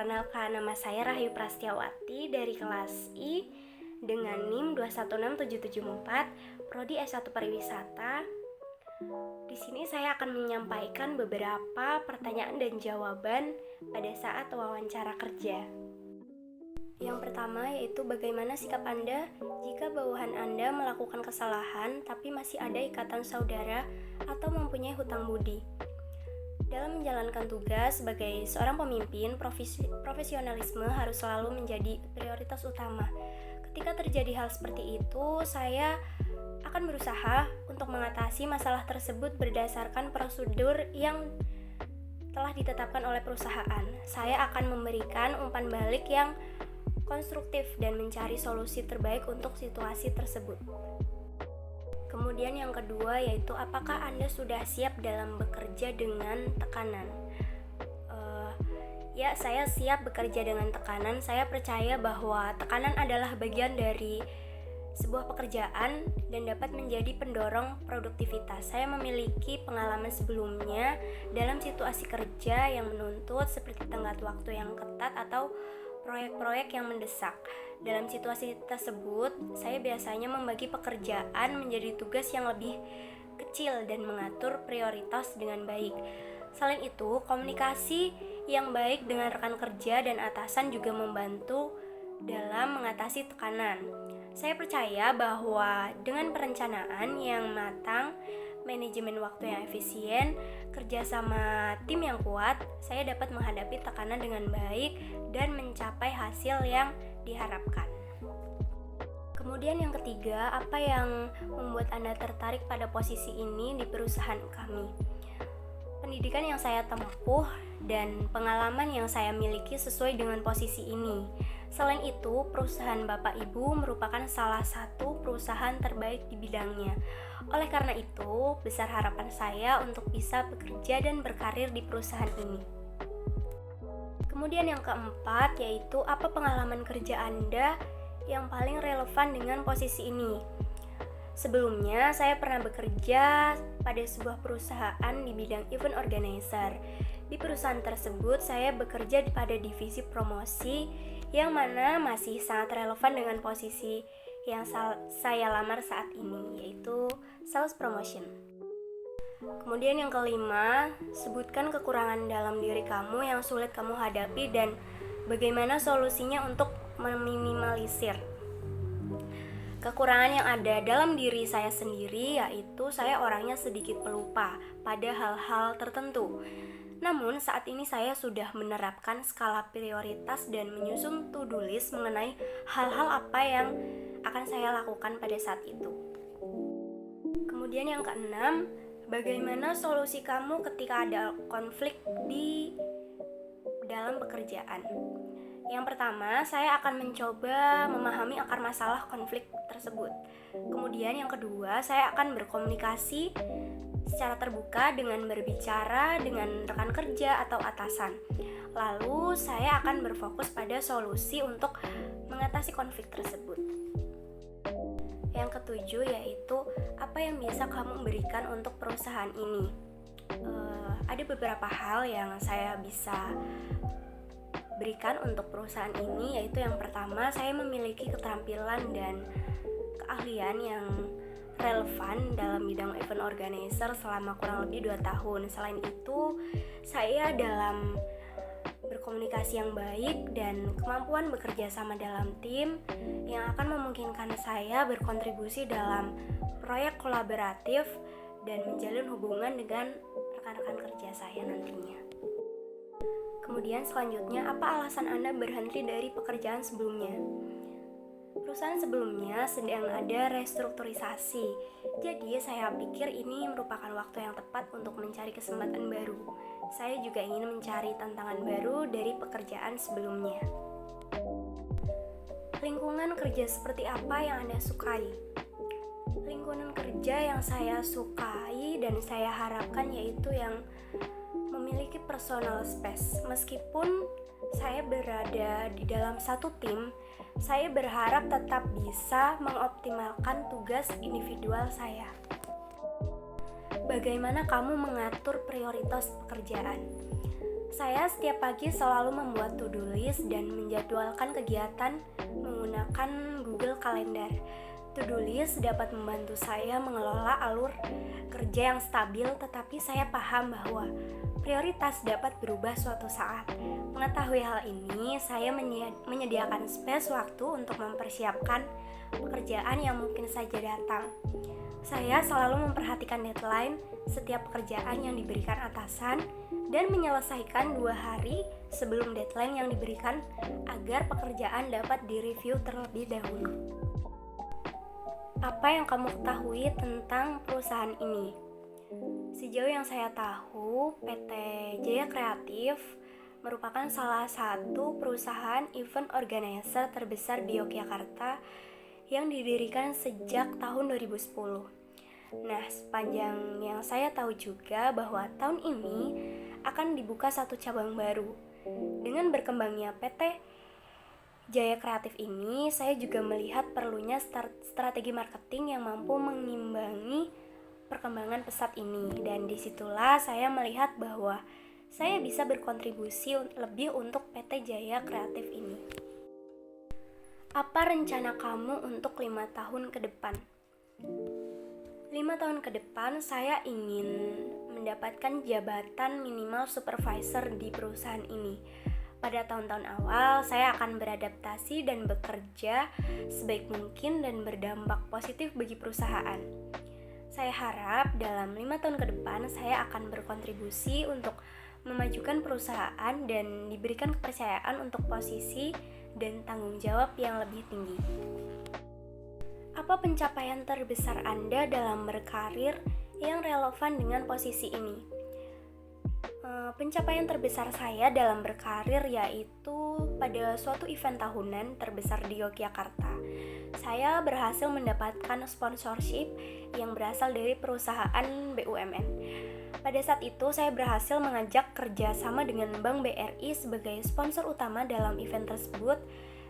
Perkenalkan, nama saya Rahayu Prastiawati dari kelas I dengan NIM 2167774, Prodi S1 Pariwisata. Di sini saya akan menyampaikan beberapa pertanyaan dan jawaban pada saat wawancara kerja. Yang pertama yaitu bagaimana sikap Anda jika bawahan Anda melakukan kesalahan tapi masih ada ikatan saudara atau mempunyai hutang budi. Dalam menjalankan tugas sebagai seorang pemimpin, profesionalisme harus selalu menjadi prioritas utama. Ketika terjadi hal seperti itu, saya akan berusaha untuk mengatasi masalah tersebut berdasarkan prosedur yang telah ditetapkan oleh perusahaan. Saya akan memberikan umpan balik yang konstruktif dan mencari solusi terbaik untuk situasi tersebut. Kemudian yang kedua yaitu apakah Anda sudah siap dalam bekerja dengan tekanan? Ya, saya siap bekerja dengan tekanan. Saya percaya bahwa tekanan adalah bagian dari sebuah pekerjaan dan dapat menjadi pendorong produktivitas. Saya memiliki pengalaman sebelumnya dalam situasi kerja yang menuntut seperti tenggat waktu yang ketat atau proyek-proyek yang mendesak. Dalam situasi tersebut, saya biasanya membagi pekerjaan menjadi tugas yang lebih kecil dan mengatur prioritas dengan baik. Selain itu, komunikasi yang baik dengan rekan kerja dan atasan juga membantu dalam mengatasi tekanan. Saya percaya bahwa dengan perencanaan yang matang, manajemen waktu yang efisien, kerja sama tim yang kuat, saya dapat menghadapi tekanan dengan baik dan mencapai hasil yang diharapkan. Kemudian yang ketiga, apa yang membuat Anda tertarik pada posisi ini di perusahaan kami? Pendidikan yang saya tempuh dan pengalaman yang saya miliki sesuai dengan posisi ini. Selain itu, perusahaan Bapak Ibu merupakan salah satu perusahaan terbaik di bidangnya. Oleh karena itu, besar harapan saya untuk bisa bekerja dan berkarir di perusahaan ini. Kemudian yang keempat yaitu apa pengalaman kerja Anda yang paling relevan dengan posisi ini? Sebelumnya, saya pernah bekerja pada sebuah perusahaan di bidang event organizer. Di perusahaan tersebut, saya bekerja pada divisi promosi yang mana masih sangat relevan dengan posisi yang saya lamar saat ini, yaitu sales promotion. Kemudian yang kelima, sebutkan kekurangan dalam diri kamu yang sulit kamu hadapi dan bagaimana solusinya untuk meminimalisir. Kekurangan yang ada dalam diri saya sendiri yaitu saya orangnya sedikit pelupa pada hal-hal tertentu. Namun saat ini saya sudah menerapkan skala prioritas dan menyusun to-do list mengenai hal-hal apa yang akan saya lakukan pada saat itu. Kemudian yang keenam, bagaimana solusi kamu ketika ada konflik di dalam pekerjaan? Yang pertama, saya akan mencoba memahami akar masalah konflik tersebut. Kemudian yang kedua, saya akan berkomunikasi secara terbuka dengan berbicara dengan rekan kerja atau atasan. Lalu saya akan berfokus pada solusi untuk mengatasi konflik tersebut. Yang ketujuh yaitu apa yang bisa kamu berikan untuk perusahaan ini. Ada beberapa hal yang saya bisa berikan untuk perusahaan ini, yaitu yang pertama, saya memiliki keterampilan dan keahlian yang relevan dalam bidang event organizer selama kurang lebih 2 tahun. Selain itu, saya dalam berkomunikasi yang baik dan kemampuan bekerja sama dalam tim yang akan memungkinkan saya berkontribusi dalam proyek kolaboratif dan menjalin hubungan dengan rekan-rekan kerja saya nantinya. Kemudian selanjutnya, apa alasan Anda berhenti dari pekerjaan sebelumnya? Perusahaan sebelumnya sedang ada restrukturisasi, jadi saya pikir ini merupakan waktu yang tepat untuk mencari kesempatan baru. Saya juga ingin mencari tantangan baru dari pekerjaan sebelumnya. Lingkungan kerja seperti apa yang Anda sukai? Lingkungan kerja yang saya sukai dan saya harapkan yaitu yang memiliki personal space. Meskipun saya berada di dalam satu tim, saya berharap tetap bisa mengoptimalkan tugas individual saya. Bagaimana kamu mengatur prioritas pekerjaan? Saya setiap pagi selalu membuat to-do list dan menjadwalkan kegiatan menggunakan Google Calendar. To-do list dapat membantu saya mengelola alur kerja yang stabil, tetapi saya paham bahwa prioritas dapat berubah suatu saat. Mengetahui hal ini, saya menyediakan space waktu untuk mempersiapkan pekerjaan yang mungkin saja datang. Saya selalu memperhatikan deadline setiap pekerjaan yang diberikan atasan dan menyelesaikan 2 hari sebelum deadline yang diberikan agar pekerjaan dapat direview terlebih dahulu. Apa yang kamu ketahui tentang perusahaan ini? Sejauh yang saya tahu, PT Jaya Kreatif merupakan salah satu perusahaan event organizer terbesar di Yogyakarta yang didirikan sejak tahun 2010. Nah, sepanjang yang saya tahu juga bahwa tahun ini akan dibuka satu cabang baru. Dengan berkembangnya PT Jaya Kreatif ini, saya juga melihat perlunya strategi marketing yang mampu mengimbangi perkembangan pesat ini. Dan disitulah saya melihat bahwa saya bisa berkontribusi lebih untuk PT Jaya Kreatif ini. Apa rencana kamu untuk 5 tahun ke depan? 5 tahun ke depan saya ingin mendapatkan jabatan minimal supervisor di perusahaan ini. Pada tahun-tahun awal, saya akan beradaptasi dan bekerja sebaik mungkin dan berdampak positif bagi perusahaan. Saya harap dalam 5 tahun ke depan saya akan berkontribusi untuk memajukan perusahaan dan diberikan kepercayaan untuk posisi dan tanggung jawab yang lebih tinggi. Apa pencapaian terbesar Anda dalam berkarir yang relevan dengan posisi ini? Pencapaian terbesar saya dalam berkarir yaitu pada suatu event tahunan terbesar di Yogyakarta. Saya berhasil mendapatkan sponsorship yang berasal dari perusahaan BUMN. Pada saat itu saya berhasil mengajak kerjasama dengan Bank BRI sebagai sponsor utama dalam event tersebut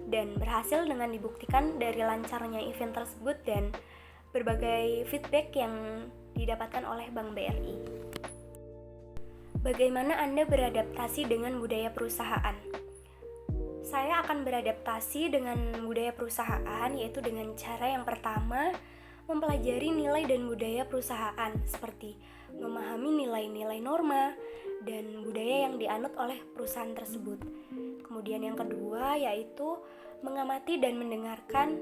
dan berhasil dengan dibuktikan dari lancarnya event tersebut dan berbagai feedback yang didapatkan oleh Bank BRI. Bagaimana Anda beradaptasi dengan budaya perusahaan? Saya akan beradaptasi dengan budaya perusahaan yaitu dengan cara yang pertama mempelajari nilai dan budaya perusahaan seperti memahami nilai-nilai norma dan budaya yang dianut oleh perusahaan tersebut. Kemudian yang kedua yaitu mengamati dan mendengarkan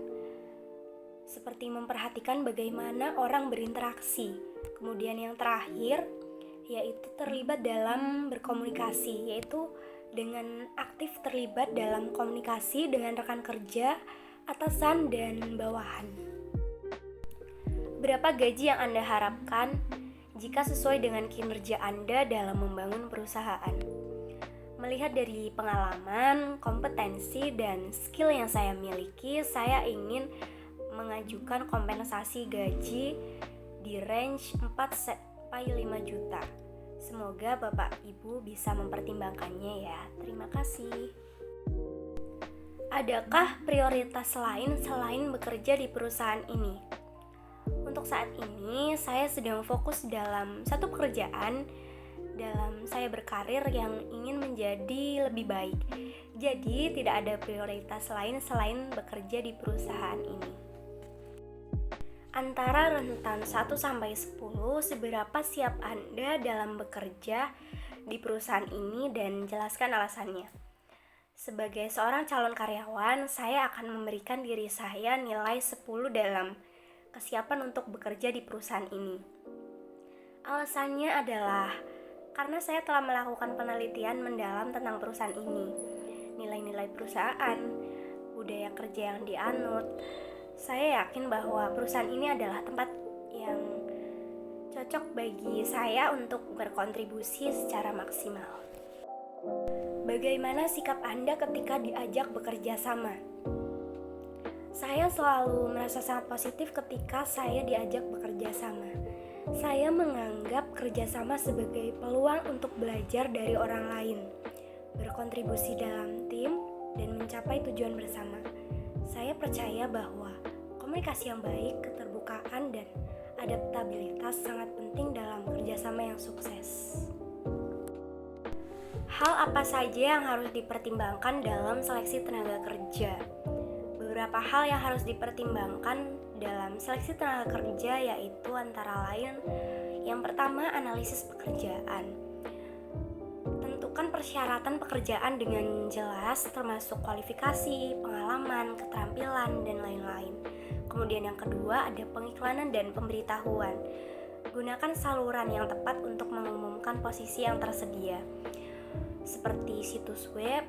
seperti memperhatikan bagaimana orang berinteraksi. Kemudian yang terakhir yaitu terlibat dalam berkomunikasi, yaitu dengan aktif terlibat dalam komunikasi dengan rekan kerja, atasan, dan bawahan. Berapa gaji yang Anda harapkan jika sesuai dengan kinerja Anda dalam membangun perusahaan? Melihat dari pengalaman, kompetensi, dan skill yang saya miliki, saya ingin mengajukan kompensasi gaji di range 4-5 juta. Semoga Bapak Ibu bisa mempertimbangkannya ya. Terima kasih. Adakah prioritas lain selain bekerja di perusahaan ini? Untuk saat ini, saya sedang fokus dalam satu pekerjaan dalam saya berkarir yang ingin menjadi lebih baik. Jadi, tidak ada prioritas lain selain bekerja di perusahaan ini. Antara rentan 1-10, seberapa siap Anda dalam bekerja di perusahaan ini dan jelaskan alasannya. Sebagai seorang calon karyawan, saya akan memberikan diri saya nilai 10 dalam kesiapan untuk bekerja di perusahaan ini. Alasannya adalah karena saya telah melakukan penelitian mendalam tentang perusahaan ini, nilai-nilai perusahaan, budaya kerja yang dianut. Saya yakin bahwa perusahaan ini adalah tempat yang cocok bagi saya untuk berkontribusi secara maksimal. Bagaimana sikap Anda ketika diajak bekerja sama? Saya selalu merasa sangat positif ketika saya diajak bekerja sama. Saya menganggap kerjasama sebagai peluang untuk belajar dari orang lain, berkontribusi dalam tim, dan mencapai tujuan bersama. Saya percaya bahwa komunikasi yang baik, keterbukaan, dan adaptabilitas sangat penting dalam kerjasama yang sukses. Hal apa saja yang harus dipertimbangkan dalam seleksi tenaga kerja? Beberapa hal yang harus dipertimbangkan dalam seleksi tenaga kerja yaitu antara lain yang pertama, analisis pekerjaan. Tentukan persyaratan pekerjaan dengan jelas termasuk kualifikasi, pengalaman, keterampilan, dan lain-lain. Kemudian yang kedua ada pengiklanan dan pemberitahuan. Gunakan saluran yang tepat untuk mengumumkan posisi yang tersedia, seperti situs web,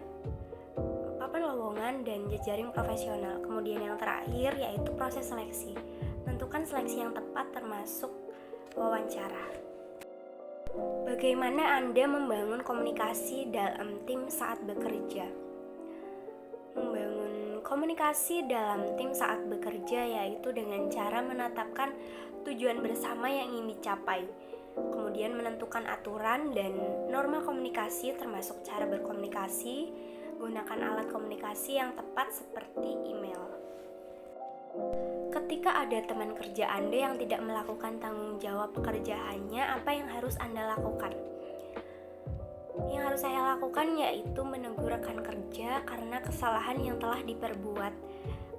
papan lowongan, dan jejaring profesional. Kemudian yang terakhir yaitu proses seleksi. Tentukan seleksi yang tepat termasuk wawancara. Bagaimana Anda membangun komunikasi dalam tim saat bekerja? Membangun komunikasi dalam tim saat bekerja yaitu dengan cara menetapkan tujuan bersama yang ingin dicapai, kemudian menentukan aturan dan norma komunikasi termasuk cara berkomunikasi, gunakan alat komunikasi yang tepat seperti email. Ketika ada teman kerja Anda yang tidak melakukan tanggung jawab pekerjaannya, apa yang harus Anda lakukan? Yang harus saya lakukan yaitu menegur rekan kerja karena kesalahan yang telah diperbuat,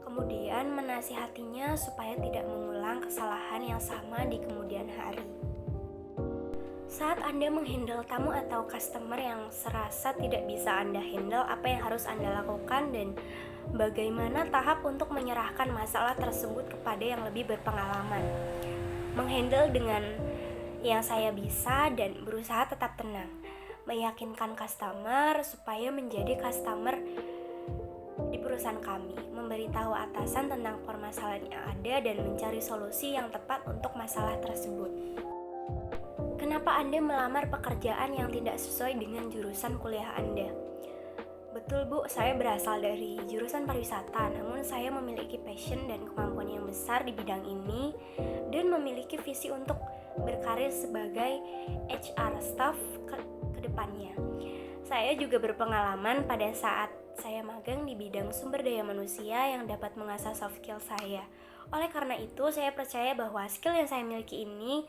kemudian menasihatinya supaya tidak mengulang kesalahan yang sama di kemudian hari. Saat Anda menghandle tamu atau customer yang serasa tidak bisa Anda handle, apa yang harus Anda lakukan dan bagaimana tahap untuk menyerahkan masalah tersebut kepada yang lebih berpengalaman? Menghandle dengan yang saya bisa dan berusaha tetap tenang, meyakinkan customer supaya menjadi customer di perusahaan kami, memberitahu atasan tentang permasalahan yang ada dan mencari solusi yang tepat untuk masalah tersebut. Kenapa Anda melamar pekerjaan yang tidak sesuai dengan jurusan kuliah Anda? Betul Bu, saya berasal dari jurusan pariwisata, namun saya memiliki passion dan kemampuan yang besar di bidang ini dan memiliki visi untuk berkarir sebagai HR staff ke depannya. Saya juga berpengalaman pada saat saya magang di bidang sumber daya manusia yang dapat mengasah soft skill saya. Oleh karena itu, saya percaya bahwa skill yang saya miliki ini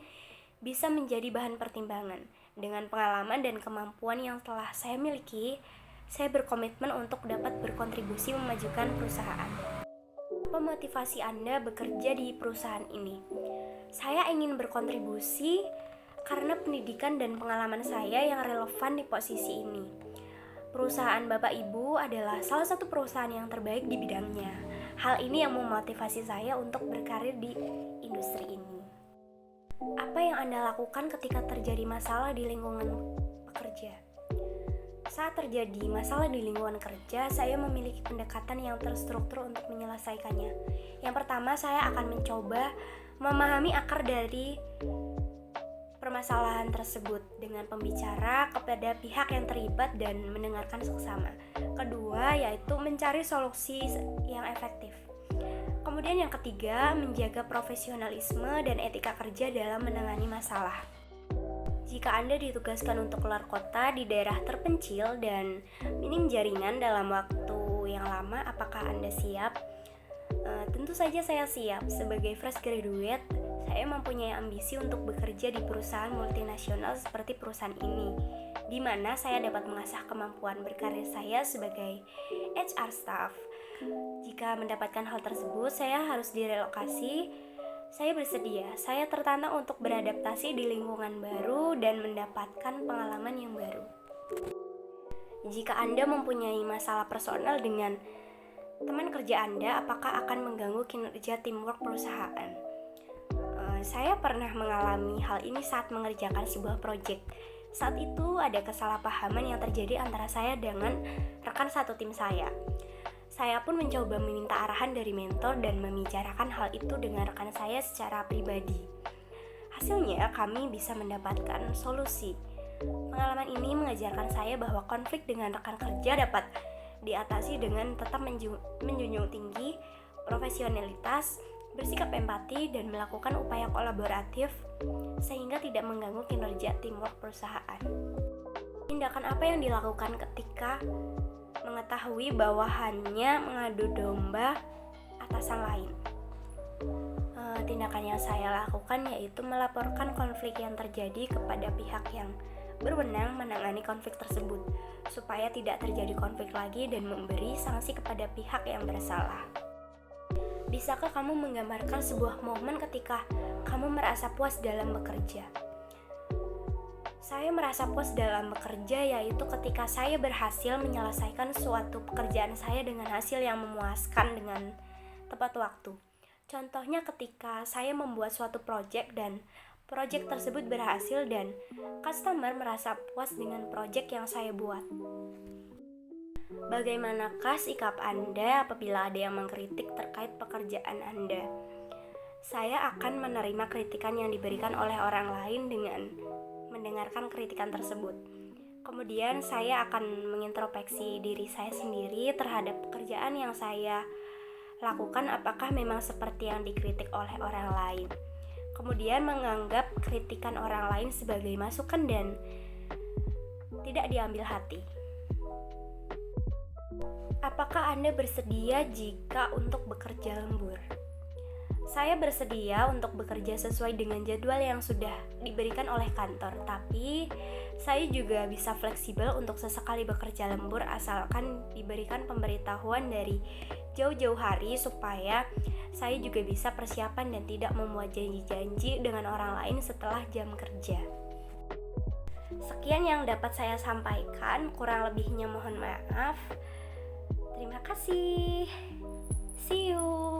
bisa menjadi bahan pertimbangan. Dengan pengalaman dan kemampuan yang telah saya miliki, saya berkomitmen untuk dapat berkontribusi memajukan perusahaan. Apa motivasi Anda bekerja di perusahaan ini? Saya ingin berkontribusi karena pendidikan dan pengalaman saya yang relevan di posisi ini. Perusahaan Bapak Ibu adalah salah satu perusahaan yang terbaik di bidangnya. Hal ini yang memotivasi saya untuk berkarir di industri ini. Apa yang Anda lakukan ketika terjadi masalah di lingkungan pekerja? Saat terjadi masalah di lingkungan kerja, saya memiliki pendekatan yang terstruktur untuk menyelesaikannya. Yang pertama, saya akan mencoba memahami akar dari permasalahan tersebut dengan pembicara kepada pihak yang terlibat dan mendengarkan seksama. Kedua, yaitu mencari solusi yang efektif. Kemudian yang ketiga, menjaga profesionalisme dan etika kerja dalam menangani masalah. Jika Anda ditugaskan untuk keluar kota di daerah terpencil dan minim jaringan dalam waktu yang lama, apakah Anda siap? Tentu saja saya siap. Sebagai fresh graduate, saya mempunyai ambisi untuk bekerja di perusahaan multinasional seperti perusahaan ini, di mana saya dapat mengasah kemampuan berkarir saya sebagai HR staff. Jika mendapatkan hal tersebut, saya harus direlokasi. Saya bersedia, saya tertantang untuk beradaptasi di lingkungan baru dan mendapatkan pengalaman yang baru. Jika Anda mempunyai masalah personal dengan teman kerja Anda, apakah akan mengganggu kinerja teamwork perusahaan? Saya pernah mengalami hal ini saat mengerjakan sebuah proyek. Saat itu ada kesalahpahaman yang terjadi antara saya dengan rekan satu tim saya. Saya pun mencoba meminta arahan dari mentor dan membicarakan hal itu dengan rekan saya secara pribadi. Hasilnya, kami bisa mendapatkan solusi. Pengalaman ini mengajarkan saya bahwa konflik dengan rekan kerja dapat diatasi dengan tetap menjunjung tinggi profesionalitas, bersikap empati, dan melakukan upaya kolaboratif sehingga tidak mengganggu kinerja teamwork perusahaan. Tindakan apa yang dilakukan ketika mengetahui bawahannya mengadu domba atasan lain? Tindakan yang saya lakukan yaitu melaporkan konflik yang terjadi kepada pihak yang berwenang menangani konflik tersebut, supaya tidak terjadi konflik lagi dan memberi sanksi kepada pihak yang bersalah. Bisakah kamu menggambarkan sebuah momen ketika kamu merasa puas dalam bekerja? Saya merasa puas dalam bekerja yaitu ketika saya berhasil menyelesaikan suatu pekerjaan saya dengan hasil yang memuaskan dengan tepat waktu. Contohnya ketika saya membuat suatu proyek dan proyek tersebut berhasil dan customer merasa puas dengan proyek yang saya buat. Bagaimanakah sikap Anda apabila ada yang mengkritik terkait pekerjaan Anda? Saya akan menerima kritikan yang diberikan oleh orang lain dengan mendengarkan kritikan tersebut. Kemudian saya akan mengintrospeksi diri saya sendiri terhadap pekerjaan yang saya lakukan, apakah memang seperti yang dikritik oleh orang lain. Kemudian menganggap kritikan orang lain sebagai masukan dan tidak diambil hati. Apakah Anda bersedia jika untuk bekerja lembur? Saya bersedia untuk bekerja sesuai dengan jadwal yang sudah diberikan oleh kantor, tapi saya juga bisa fleksibel untuk sesekali bekerja lembur asalkan diberikan pemberitahuan dari jauh-jauh hari supaya saya juga bisa persiapan dan tidak membuat janji-janji dengan orang lain setelah jam kerja. Sekian yang dapat saya sampaikan, kurang lebihnya mohon maaf. Terima kasih. See you.